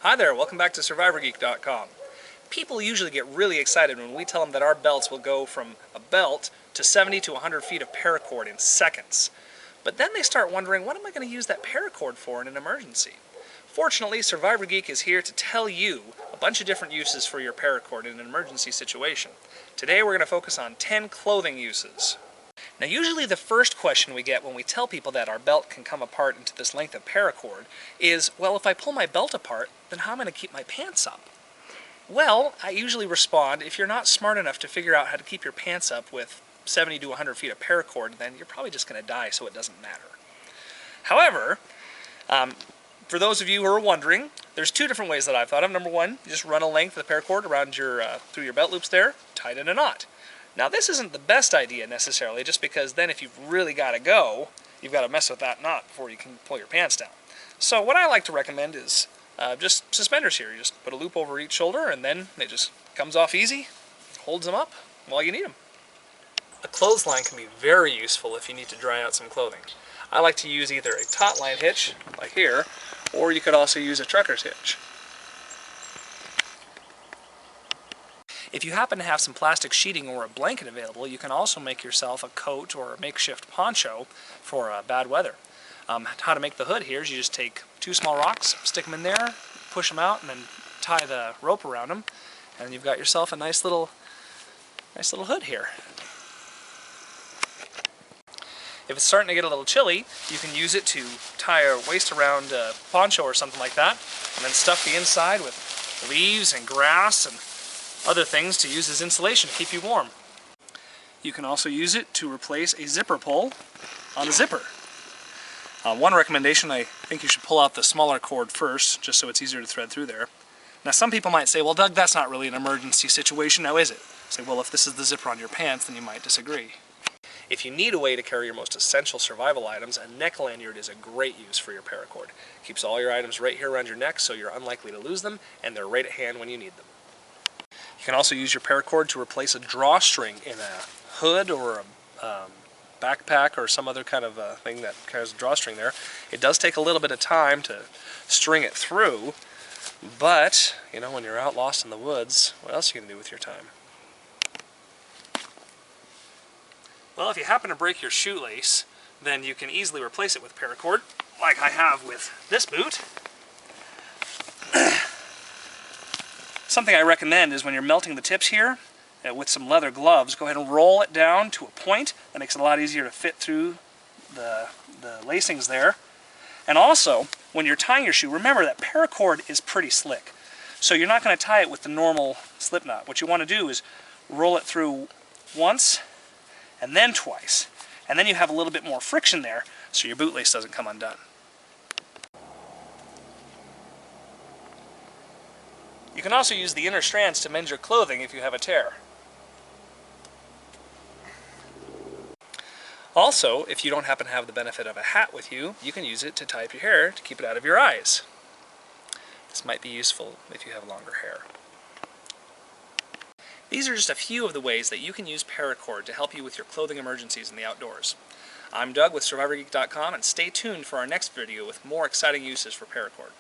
Hi there, welcome back to SurvivorGeek.com. People usually get really excited when we tell them that our belts will go from a belt to 70 to 100 feet of paracord in seconds. But then they start wondering, what am I going to use that paracord for in an emergency? Fortunately, Survivor Geek is here to tell you a bunch of different uses for your paracord in an emergency situation. Today we're going to focus on 10 clothing uses. Now usually the first question we get when we tell people that our belt can come apart into this length of paracord is, well, if I pull my belt apart, then how am I going to keep my pants up? Well, I usually respond, if you're not smart enough to figure out how to keep your pants up with 70 to 100 feet of paracord, then you're probably just going to die, so it doesn't matter. However, for those of you who are wondering, there's two different ways that I've thought of. Number one, you just run a length of the paracord around your through your belt loops there, tie it in a knot. Now this isn't the best idea necessarily, just because then if you've really got to go, you've got to mess with that knot before you can pull your pants down. So what I like to recommend is just suspenders here. You just put a loop over each shoulder and then it just comes off easy, holds them up while you need them. A clothesline can be very useful if you need to dry out some clothing. I like to use either a taut line hitch, like here, or you could also use a trucker's hitch. If you happen to have some plastic sheeting or a blanket available, you can also make yourself a coat or a makeshift poncho for bad weather. How to make the hood here is you just take two small rocks, stick them in there, push them out, and then tie the rope around them, and you've got yourself a nice little hood here. If it's starting to get a little chilly, you can use it to tie a waist around a poncho or something like that, and then stuff the inside with leaves and grass and other things to use as insulation to keep you warm. You can also use it to replace a zipper pull on a zipper. One recommendation, I think you should pull out the smaller cord first, just so it's easier to thread through there. Now some people might say, well Doug, that's not really an emergency situation, now is it? Say, well, if this is the zipper on your pants, then you might disagree. If you need a way to carry your most essential survival items, a neck lanyard is a great use for your paracord. It keeps all your items right here around your neck so you're unlikely to lose them, and they're right at hand when you need them. You can also use your paracord to replace a drawstring in a hood or a backpack or some other kind of thing that carries a drawstring there. It does take a little bit of time to string it through, but you know, when you're out lost in the woods, what else are you going to do with your time? Well, if you happen to break your shoelace, then you can easily replace it with paracord, like I have with this boot. Something I recommend is when you're melting the tips here, with some leather gloves, go ahead and roll it down to a point. That makes it a lot easier to fit through the lacings there. And also, when you're tying your shoe, remember that paracord is pretty slick. So you're not going to tie it with the normal slip knot. What you want to do is roll it through once, and then twice. And then you have a little bit more friction there, so your bootlace doesn't come undone. You can also use the inner strands to mend your clothing if you have a tear. Also, if you don't happen to have the benefit of a hat with you, you can use it to tie up your hair to keep it out of your eyes. This might be useful if you have longer hair. These are just a few of the ways that you can use paracord to help you with your clothing emergencies in the outdoors. I'm Doug with SurvivorGeek.com, and stay tuned for our next video with more exciting uses for paracord.